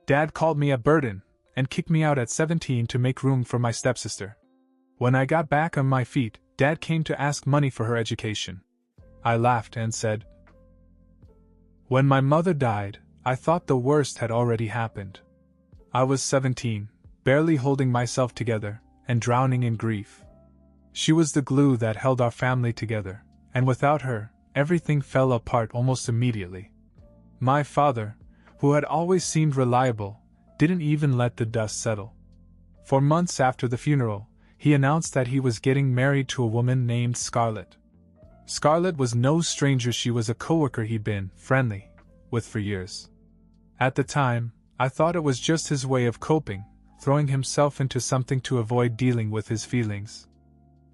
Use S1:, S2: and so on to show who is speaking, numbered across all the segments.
S1: Dad called me a burden, and kicked me out at 17 to make room for my stepsister. When I got back on my feet, Dad came to ask money for her education. I laughed and said, "When my mother died, I thought the worst had already happened. I was 17, barely holding myself together, and drowning in grief. She was the glue that held our family together, and without her, everything fell apart almost immediately. My father, who had always seemed reliable, didn't even let the dust settle. For months after the funeral, he announced that he was getting married to a woman named Scarlett. Scarlett was no stranger. She was a coworker he'd been friendly with for years. At the time, I thought it was just his way of coping, throwing himself into something to avoid dealing with his feelings.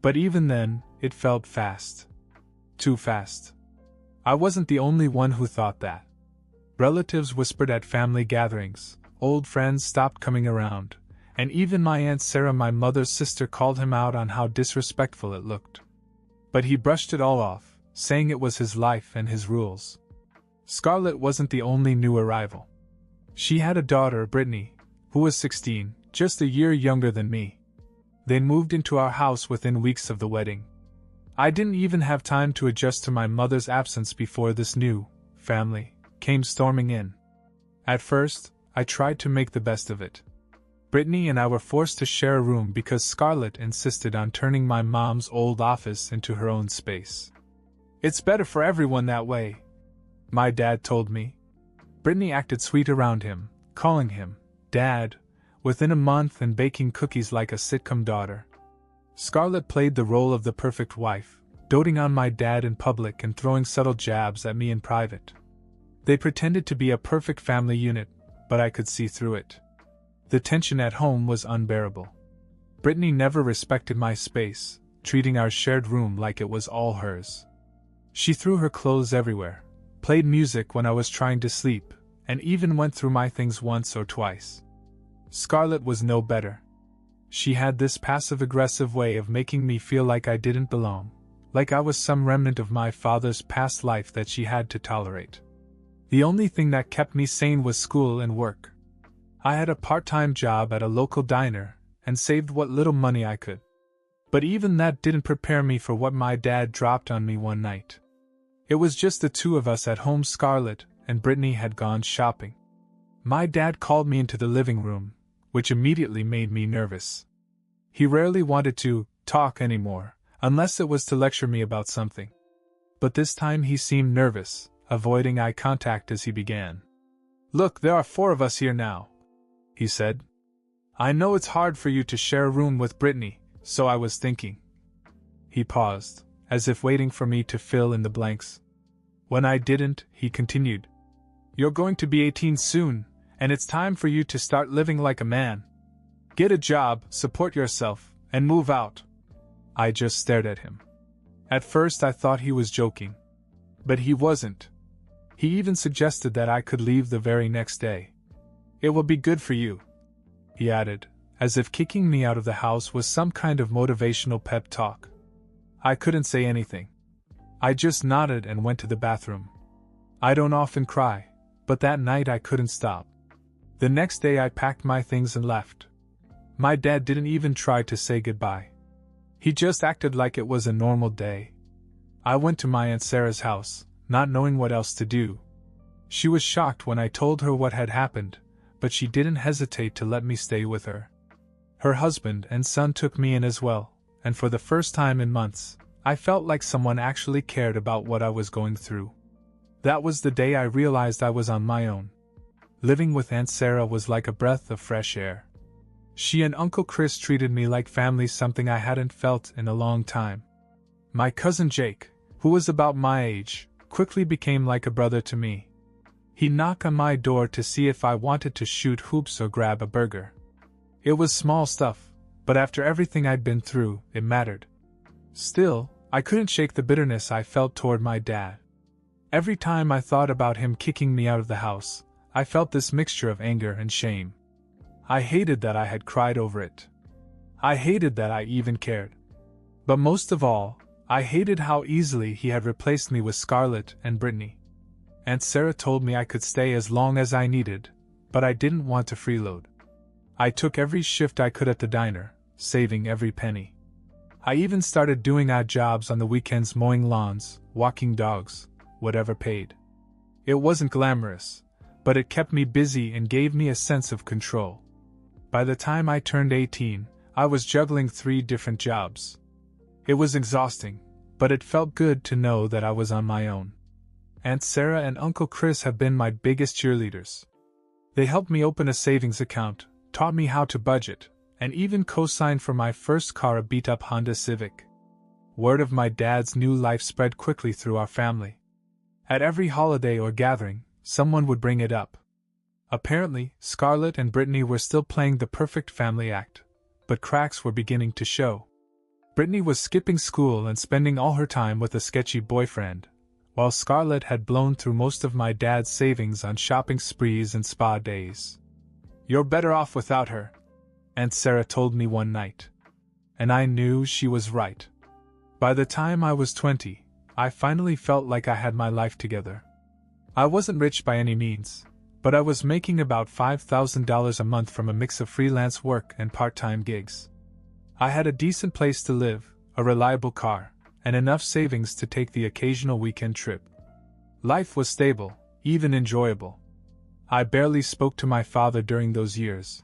S1: But even then, it felt fast. Too fast. I wasn't the only one who thought that. Relatives whispered at family gatherings, old friends stopped coming around, and even my Aunt Sarah, my mother's sister, called him out on how disrespectful it looked. But he brushed it all off, saying it was his life and his rules. Scarlett wasn't the only new arrival. She had a daughter, Brittany, who was 16, just a year younger than me. They moved into our house within weeks of the wedding. I didn't even have time to adjust to my mother's absence before this new family came storming in. At first, I tried to make the best of it. Brittany and I were forced to share a room because Scarlett insisted on turning my mom's old office into her own space. "It's better for everyone that way," my dad told me. Brittany acted sweet around him, calling him Dad within a month and baking cookies like a sitcom daughter. Scarlett played the role of the perfect wife, doting on my dad in public and throwing subtle jabs at me in private. They pretended to be a perfect family unit, but I could see through it. The tension at home was unbearable. Brittany never respected my space, treating our shared room like it was all hers. She threw her clothes everywhere, played music when I was trying to sleep, and even went through my things once or twice. Scarlett was no better. She had this passive-aggressive way of making me feel like I didn't belong, like I was some remnant of my father's past life that she had to tolerate. The only thing that kept me sane was school and work. I had a part-time job at a local diner, and saved what little money I could. But even that didn't prepare me for what my dad dropped on me one night. It was just the two of us at home. Scarlett and Brittany had gone shopping. My dad called me into the living room, which immediately made me nervous. He rarely wanted to talk anymore, unless it was to lecture me about something. But this time he seemed nervous, avoiding eye contact as he began. "Look, there are 4 of us here now," he said. "I know it's hard for you to share a room with Brittany, so I was thinking." He paused, as if waiting for me to fill in the blanks. When I didn't, he continued. "You're going to be 18 soon, and it's time for you to start living like a man. Get a job, support yourself, and move out." I just stared at him. At first I thought he was joking. But he wasn't. He even suggested that I could leave the very next day. "It will be good for you," he added, as if kicking me out of the house was some kind of motivational pep talk. I couldn't say anything. I just nodded and went to the bathroom. I don't often cry, but that night I couldn't stop. The next day I packed my things and left. My dad didn't even try to say goodbye. He just acted like it was a normal day. I went to my Aunt Sarah's house, not knowing what else to do. She was shocked when I told her what had happened, but she didn't hesitate to let me stay with her. Her husband and son took me in as well, and for the first time in months, I felt like someone actually cared about what I was going through. That was the day I realized I was on my own. Living with Aunt Sarah was like a breath of fresh air. She and Uncle Chris treated me like family, something I hadn't felt in a long time. My cousin Jake, who was about my age, quickly became like a brother to me. He'd knock on my door to see if I wanted to shoot hoops or grab a burger. It was small stuff, but after everything I'd been through, it mattered. Still, I couldn't shake the bitterness I felt toward my dad. Every time I thought about him kicking me out of the house, I felt this mixture of anger and shame. I hated that I had cried over it. I hated that I even cared. But most of all, I hated how easily he had replaced me with Scarlett and Brittany. Aunt Sarah told me I could stay as long as I needed, but I didn't want to freeload. I took every shift I could at the diner, saving every penny. I even started doing odd jobs on the weekends, mowing lawns, walking dogs, whatever paid. It wasn't glamorous, but it kept me busy and gave me a sense of control. By the time I turned 18, I was juggling 3 different jobs. It was exhausting, but it felt good to know that I was on my own. Aunt Sarah and Uncle Chris have been my biggest cheerleaders. They helped me open a savings account, taught me how to budget, and even co-signed for my first car, a beat-up Honda Civic. Word of my dad's new life spread quickly through our family. At every holiday or gathering, someone would bring it up. Apparently, Scarlett and Brittany were still playing the perfect family act, but cracks were beginning to show. Brittany was skipping school and spending all her time with a sketchy boyfriend, while Scarlett had blown through most of my dad's savings on shopping sprees and spa days. "You're better off without her," Aunt Sarah told me one night. And I knew she was right. By the time I was 20, I finally felt like I had my life together. I wasn't rich by any means, but I was making about $5,000 a month from a mix of freelance work and part-time gigs. I had a decent place to live, a reliable car, and enough savings to take the occasional weekend trip. Life was stable, even enjoyable. I barely spoke to my father during those years.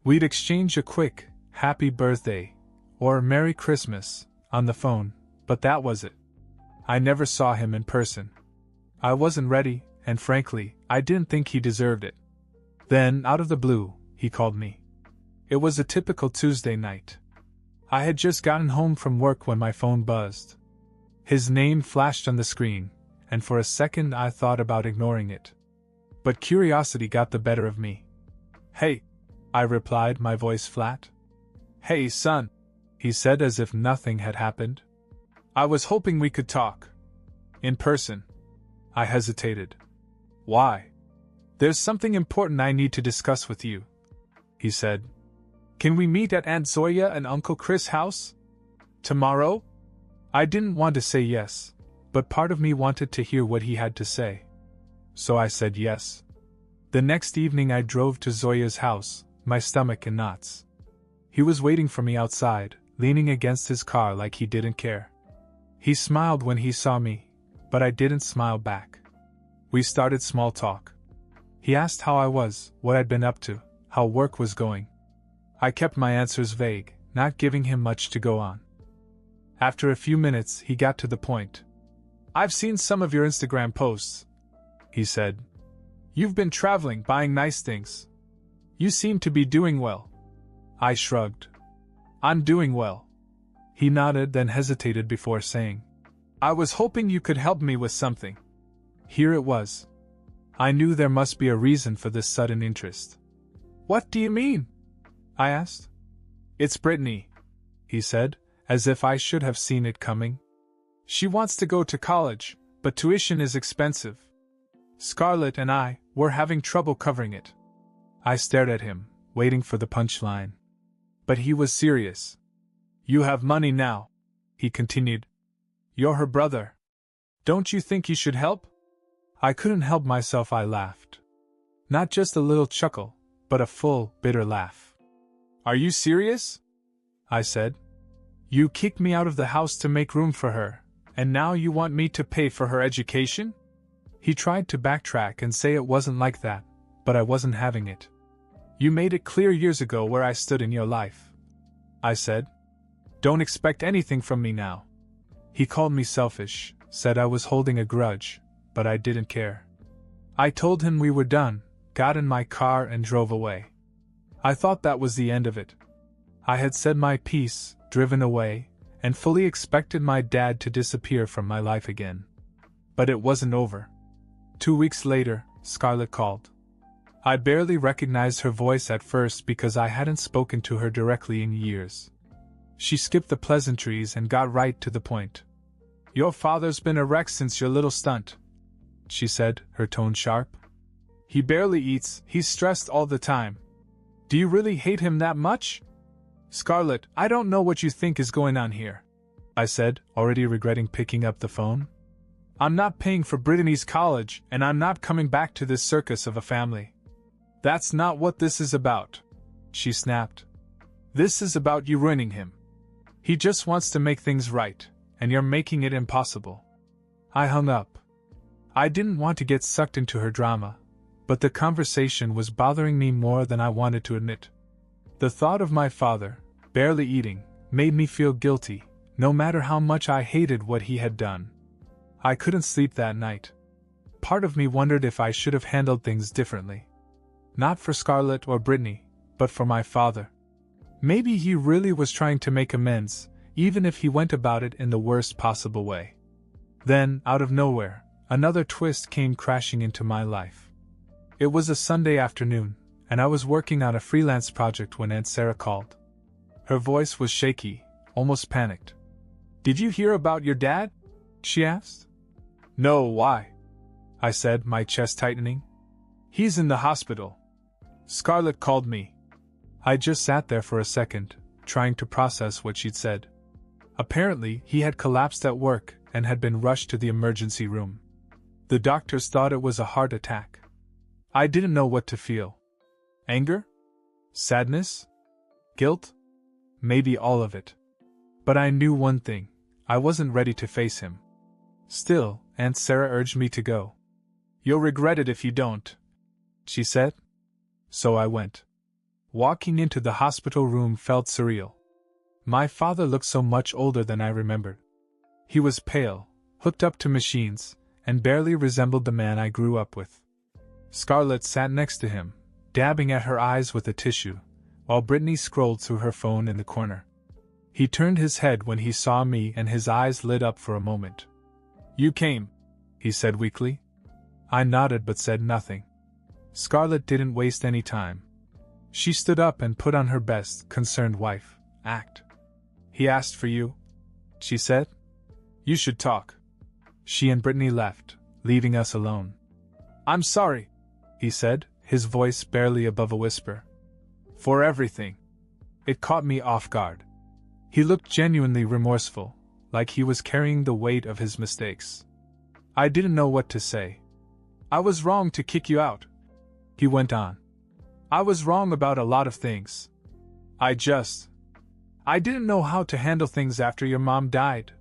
S1: We'd exchange a quick, "Happy Birthday," or "Merry Christmas," on the phone, but that was it. I never saw him in person. I wasn't ready, and frankly, I didn't think he deserved it. Then, out of the blue, he called me. It was a typical Tuesday night. I had just gotten home from work when my phone buzzed. His name flashed on the screen, and for a second I thought about ignoring it. But curiosity got the better of me. "Hey," I replied, my voice flat. "Hey, son," he said as if nothing had happened. "I was hoping we could talk. In person." I hesitated. "Why?" "There's something important I need to discuss with you," he said. "Can we meet at Aunt Zoya and Uncle Chris' house? Tomorrow?" I didn't want to say yes, but part of me wanted to hear what he had to say. So I said yes. The next evening I drove to Zoya's house, my stomach in knots. He was waiting for me outside, leaning against his car like he didn't care. He smiled when he saw me, but I didn't smile back. We started small talk. He asked how I was, what I'd been up to, how work was going. I kept my answers vague, not giving him much to go on. After a few minutes, he got to the point. "I've seen some of your Instagram posts," he said. "You've been traveling, buying nice things. You seem to be doing well." I shrugged. "I'm doing well." He nodded, then hesitated before saying, "I was hoping you could help me with something." Here it was. I knew there must be a reason for this sudden interest. "What do you mean?" I asked. "It's Brittany," he said, as if I should have seen it coming. "She wants to go to college, but tuition is expensive. Scarlett and I were having trouble covering it." I stared at him, waiting for the punchline. But he was serious. "You have money now," he continued. "You're her brother. Don't you think you should help?" I couldn't help myself, I laughed. Not just a little chuckle, but a full, bitter laugh. "Are you serious?" I said. "You kicked me out of the house to make room for her, and now you want me to pay for her education?" He tried to backtrack and say it wasn't like that, but I wasn't having it. "You made it clear years ago where I stood in your life," I said. "Don't expect anything from me now." He called me selfish, said I was holding a grudge, but I didn't care. I told him we were done, got in my car and drove away. I thought that was the end of it. I had said my piece, driven away, and fully expected my dad to disappear from my life again. But it wasn't over. 2 weeks later, Scarlett called. I barely recognized her voice at first because I hadn't spoken to her directly in years. She skipped the pleasantries and got right to the point. "Your father's been a wreck since your little stunt," she said, her tone sharp. "He barely eats, he's stressed all the time. Do you really hate him that much?" "Scarlett, I don't know what you think is going on here," I said, already regretting picking up the phone. "I'm not paying for Brittany's college, and I'm not coming back to this circus of a family." That's not what this is about, she snapped. This is about you ruining him. He just wants to make things right, and you're making it impossible. I hung up. I didn't want to get sucked into her drama, but the conversation was bothering me more than I wanted to admit. The thought of my father, barely eating, made me feel guilty, no matter how much I hated what he had done. I couldn't sleep that night. Part of me wondered if I should have handled things differently. Not for Scarlett or Brittany, but for my father. Maybe he really was trying to make amends, even if he went about it in the worst possible way. Then, out of nowhere, another twist came crashing into my life. It was a Sunday afternoon, and I was working on a freelance project when Aunt Sarah called. Her voice was shaky, almost panicked. "Did you hear about your dad?" she asked. "No, why?" I said, my chest tightening. "He's in the hospital. Scarlett called me." I just sat there for a second, trying to process what she'd said. Apparently, he had collapsed at work and had been rushed to the emergency room. The doctors thought it was a heart attack. I didn't know what to feel. Anger? Sadness? Guilt? Maybe all of it. But I knew one thing: I wasn't ready to face him. Still, Aunt Sarah urged me to go. "You'll regret it if you don't," she said. So I went. Walking into the hospital room felt surreal. My father looked so much older than I remembered. He was pale, hooked up to machines, and barely resembled the man I grew up with. Scarlett sat next to him, dabbing at her eyes with a tissue, while Brittany scrolled through her phone in the corner. He turned his head when he saw me and his eyes lit up for a moment. "You came," he said weakly. I nodded but said nothing. Scarlett didn't waste any time. She stood up and put on her best, concerned wife act. "He asked for you," she said. "You should talk." She and Brittany left, leaving us alone. "I'm sorry," he said, his voice barely above a whisper. "For everything." It caught me off guard. He looked genuinely remorseful, like he was carrying the weight of his mistakes. I didn't know what to say. "I was wrong to kick you out," he went on. "I was wrong about a lot of things. I didn't know how to handle things after your mom died."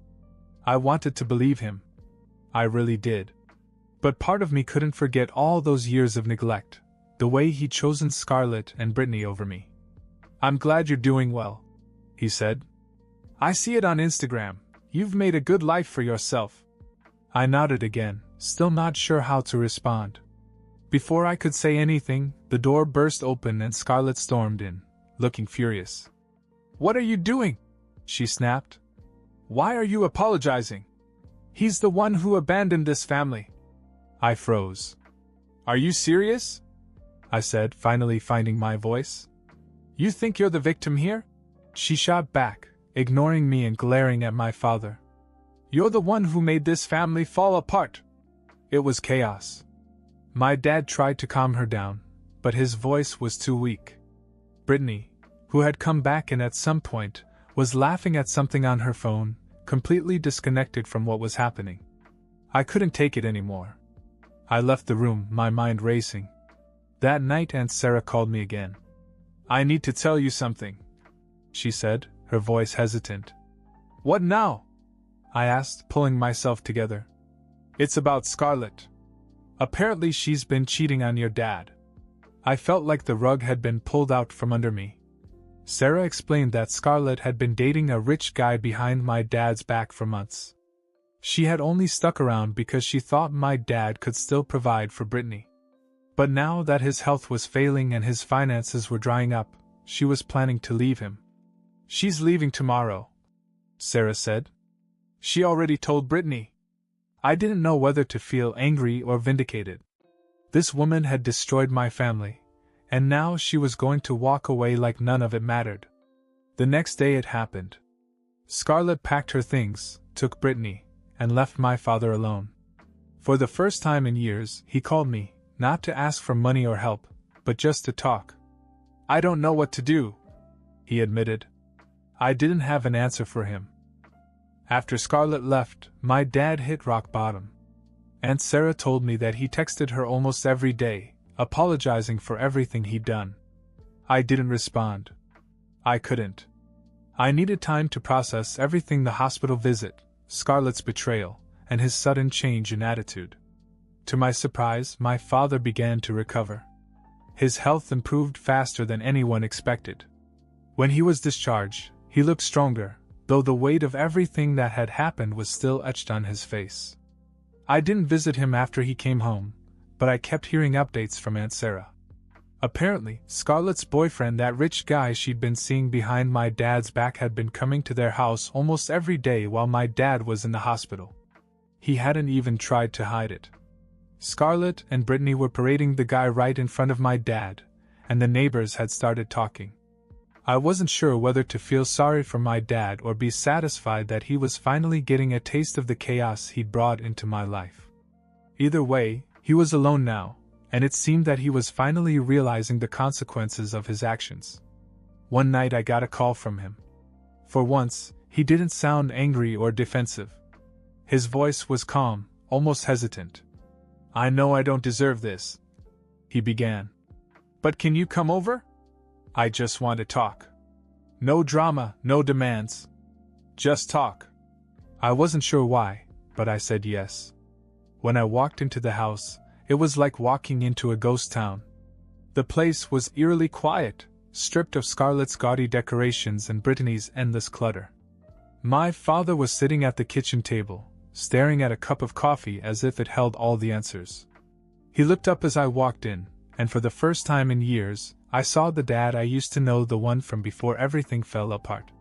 S1: I wanted to believe him. I really did. But part of me couldn't forget all those years of neglect, the way he'd chosen Scarlett and Brittany over me. "I'm glad you're doing well," he said. "I see it on Instagram. You've made a good life for yourself." I nodded again, still not sure how to respond. Before I could say anything, the door burst open and Scarlett stormed in, looking furious. "What are you doing?" she snapped. "Why are you apologizing? He's the one who abandoned this family." I froze. "Are you serious?" I said, finally finding my voice. "You think you're the victim here?" She shot back, ignoring me and glaring at my father. "You're the one who made this family fall apart." It was chaos. My dad tried to calm her down, but his voice was too weak. Brittany, who had come back in at some point, was laughing at something on her phone, completely disconnected from what was happening. I couldn't take it anymore. I left the room, my mind racing. That night Aunt Sarah called me again. "I need to tell you something," she said, her voice hesitant. "What now?" I asked, pulling myself together. "It's about Scarlett. Apparently she's been cheating on your dad." I felt like the rug had been pulled out from under me. Sarah explained that Scarlett had been dating a rich guy behind my dad's back for months. She had only stuck around because she thought my dad could still provide for Brittany. But now that his health was failing and his finances were drying up, she was planning to leave him. "She's leaving tomorrow," Sarah said. "She already told Brittany." I didn't know whether to feel angry or vindicated. This woman had destroyed my family, and now she was going to walk away like none of it mattered. The next day it happened. Scarlett packed her things, took Brittany, and left my father alone. For the first time in years, he called me, not to ask for money or help, but just to talk. "I don't know what to do," he admitted. I didn't have an answer for him. After Scarlett left, my dad hit rock bottom. Aunt Sarah told me that he texted her almost every day, apologizing for everything he'd done. I didn't respond. I couldn't. I needed time to process everything: the hospital visit, Scarlett's betrayal, and his sudden change in attitude. To my surprise, my father began to recover. His health improved faster than anyone expected. When he was discharged, he looked stronger, though the weight of everything that had happened was still etched on his face. I didn't visit him after he came home, but I kept hearing updates from Aunt Sarah. Apparently, Scarlett's boyfriend, that rich guy she'd been seeing behind my dad's back, had been coming to their house almost every day while my dad was in the hospital. He hadn't even tried to hide it. Scarlett and Brittany were parading the guy right in front of my dad, and the neighbors had started talking. I wasn't sure whether to feel sorry for my dad or be satisfied that he was finally getting a taste of the chaos he'd brought into my life. Either way, he was alone now, and it seemed that he was finally realizing the consequences of his actions. One night I got a call from him. For once, he didn't sound angry or defensive. His voice was calm, almost hesitant. "I know I don't deserve this," he began. "But can you come over? I just want to talk. No drama, no demands. Just talk." I wasn't sure why, but I said yes. When I walked into the house, it was like walking into a ghost town. The place was eerily quiet, stripped of Scarlett's gaudy decorations and Brittany's endless clutter. My father was sitting at the kitchen table, staring at a cup of coffee as if it held all the answers. He looked up as I walked in, and for the first time in years, I saw the dad I used to know, the one from before everything fell apart.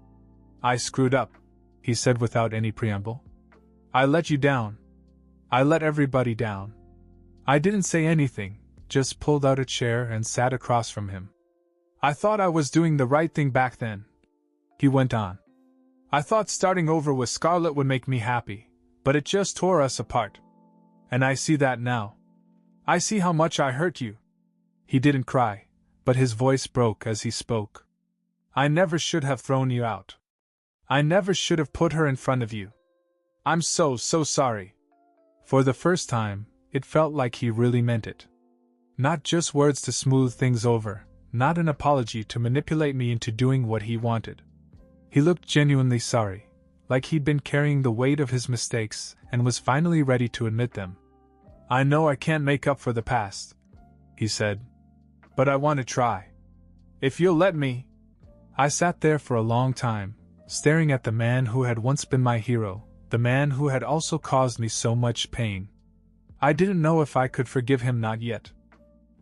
S1: "I screwed up," he said without any preamble. "I let you down. I let everybody down." I didn't say anything, just pulled out a chair and sat across from him. "I thought I was doing the right thing back then," he went on. "I thought starting over with Scarlett would make me happy, but it just tore us apart. And I see that now. I see how much I hurt you." He didn't cry, but his voice broke as he spoke. "I never should have thrown you out. I never should have put her in front of you. I'm so sorry." For the first time, it felt like he really meant it. Not just words to smooth things over, not an apology to manipulate me into doing what he wanted. He looked genuinely sorry, like he'd been carrying the weight of his mistakes and was finally ready to admit them. "I know I can't make up for the past," he said, "but I want to try. If you'll let me." I sat there for a long time, staring at the man who had once been my hero, the man who had also caused me so much pain. I didn't know if I could forgive him, not yet.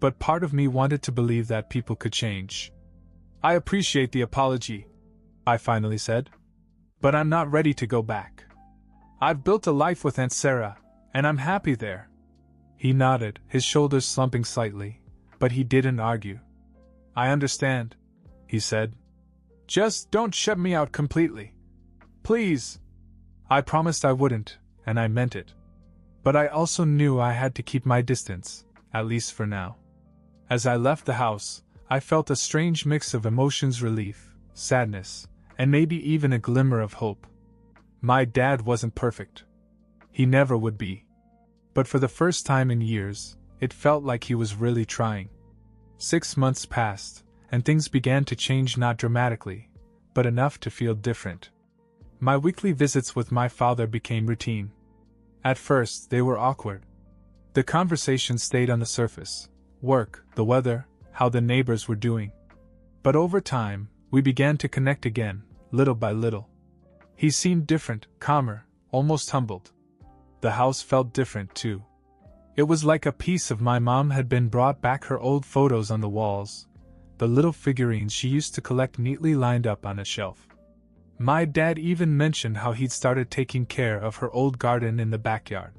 S1: But part of me wanted to believe that people could change. "I appreciate the apology," I finally said. "But I'm not ready to go back. I've built a life with Aunt Sarah, and I'm happy there." He nodded, his shoulders slumping slightly, but he didn't argue. "I understand," he said. "Just don't shut me out completely. Please." I promised I wouldn't, and I meant it. But I also knew I had to keep my distance, at least for now. As I left the house, I felt a strange mix of emotions: relief, sadness, and maybe even a glimmer of hope. My dad wasn't perfect. He never would be. But for the first time in years, it felt like he was really trying. 6 months passed, and things began to change, not dramatically, but enough to feel different. My weekly visits with my father became routine. At first, they were awkward. The conversation stayed on the surface: work, the weather, how the neighbors were doing. But over time, we began to connect again, little by little. He seemed different, calmer, almost humbled. The house felt different too. It was like a piece of my mom had been brought back: her old photos on the walls, the little figurines she used to collect neatly lined up on a shelf. My dad even mentioned how he'd started taking care of her old garden in the backyard.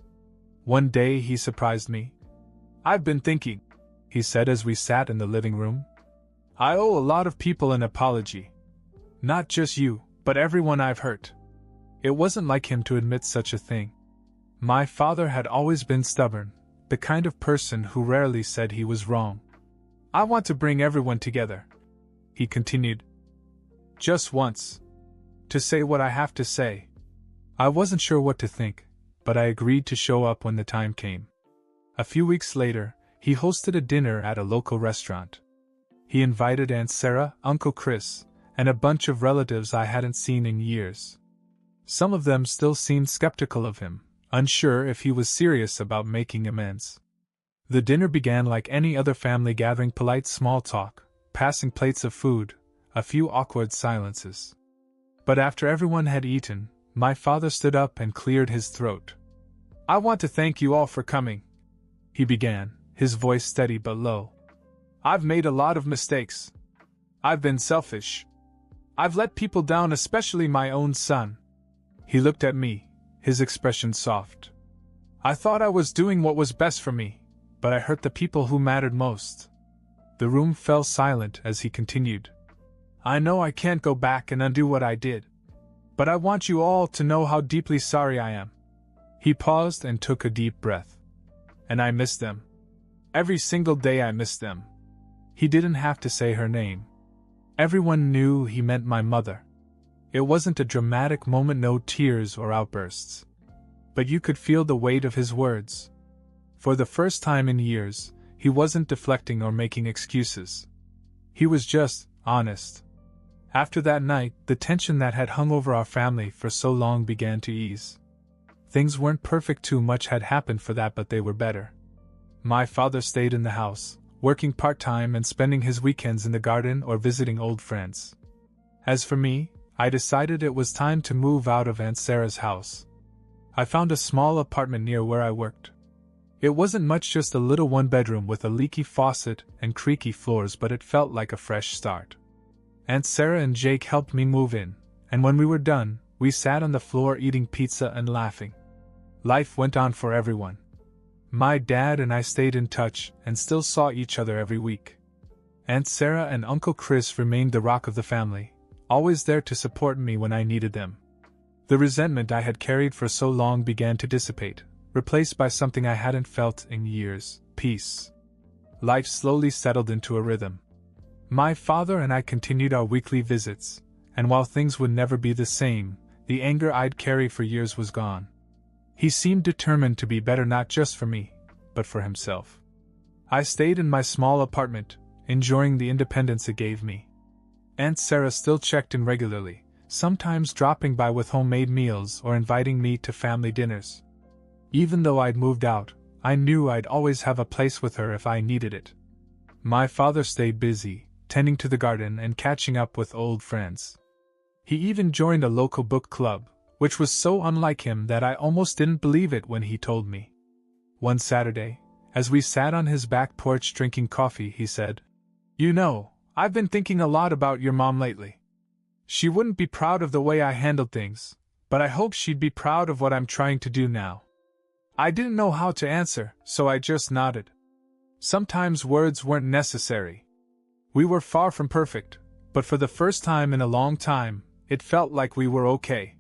S1: One day he surprised me. "I've been thinking," he said as we sat in the living room. "I owe a lot of people an apology. Not just you, but everyone I've hurt." It wasn't like him to admit such a thing. My father had always been stubborn, the kind of person who rarely said he was wrong. "I want to bring everyone together," he continued. "Just once. To say what I have to say." I wasn't sure what to think, but I agreed to show up when the time came. A few weeks later, he hosted a dinner at a local restaurant. He invited Aunt Sarah, Uncle Chris, and a bunch of relatives I hadn't seen in years. Some of them still seemed skeptical of him, unsure if he was serious about making amends. The dinner began like any other family gathering, polite small talk, passing plates of food, a few awkward silences. But after everyone had eaten, my father stood up and cleared his throat. "I want to thank you all for coming," he began, his voice steady but low. "I've made a lot of mistakes. I've been selfish. I've let people down, especially my own son." He looked at me, his expression soft. "I thought I was doing what was best for me, but I hurt the people who mattered most." The room fell silent as he continued. "I know I can't go back and undo what I did, but I want you all to know how deeply sorry I am." He paused and took a deep breath. "And I miss them. Every single day I miss them." He didn't have to say her name. Everyone knew he meant my mother. It wasn't a dramatic moment, no tears or outbursts. But you could feel the weight of his words. For the first time in years, he wasn't deflecting or making excuses. He was just honest. After that night, the tension that had hung over our family for so long began to ease. Things weren't perfect, too much had happened for that, but they were better. My father stayed in the house, working part-time and spending his weekends in the garden or visiting old friends. As for me, I decided it was time to move out of Aunt Sarah's house. I found a small apartment near where I worked. It wasn't much, just a little one-bedroom with a leaky faucet and creaky floors, but it felt like a fresh start. Aunt Sarah and Jake helped me move in, and when we were done, we sat on the floor eating pizza and laughing. Life went on for everyone. My dad and I stayed in touch and still saw each other every week. Aunt Sarah and Uncle Chris remained the rock of the family, always there to support me when I needed them. The resentment I had carried for so long began to dissipate, replaced by something I hadn't felt in years: peace. Life slowly settled into a rhythm. My father and I continued our weekly visits, and while things would never be the same, the anger I'd carried for years was gone. He seemed determined to be better, not just for me, but for himself. I stayed in my small apartment, enjoying the independence it gave me. Aunt Sarah still checked in regularly, sometimes dropping by with homemade meals or inviting me to family dinners. Even though I'd moved out, I knew I'd always have a place with her if I needed it. My father stayed busy, tending to the garden and catching up with old friends. He even joined a local book club, which was so unlike him that I almost didn't believe it when he told me. One Saturday, as we sat on his back porch drinking coffee, he said, "You know, I've been thinking a lot about your mom lately. She wouldn't be proud of the way I handled things, but I hope she'd be proud of what I'm trying to do now." I didn't know how to answer, so I just nodded. Sometimes words weren't necessary. We were far from perfect, but for the first time in a long time, it felt like we were okay.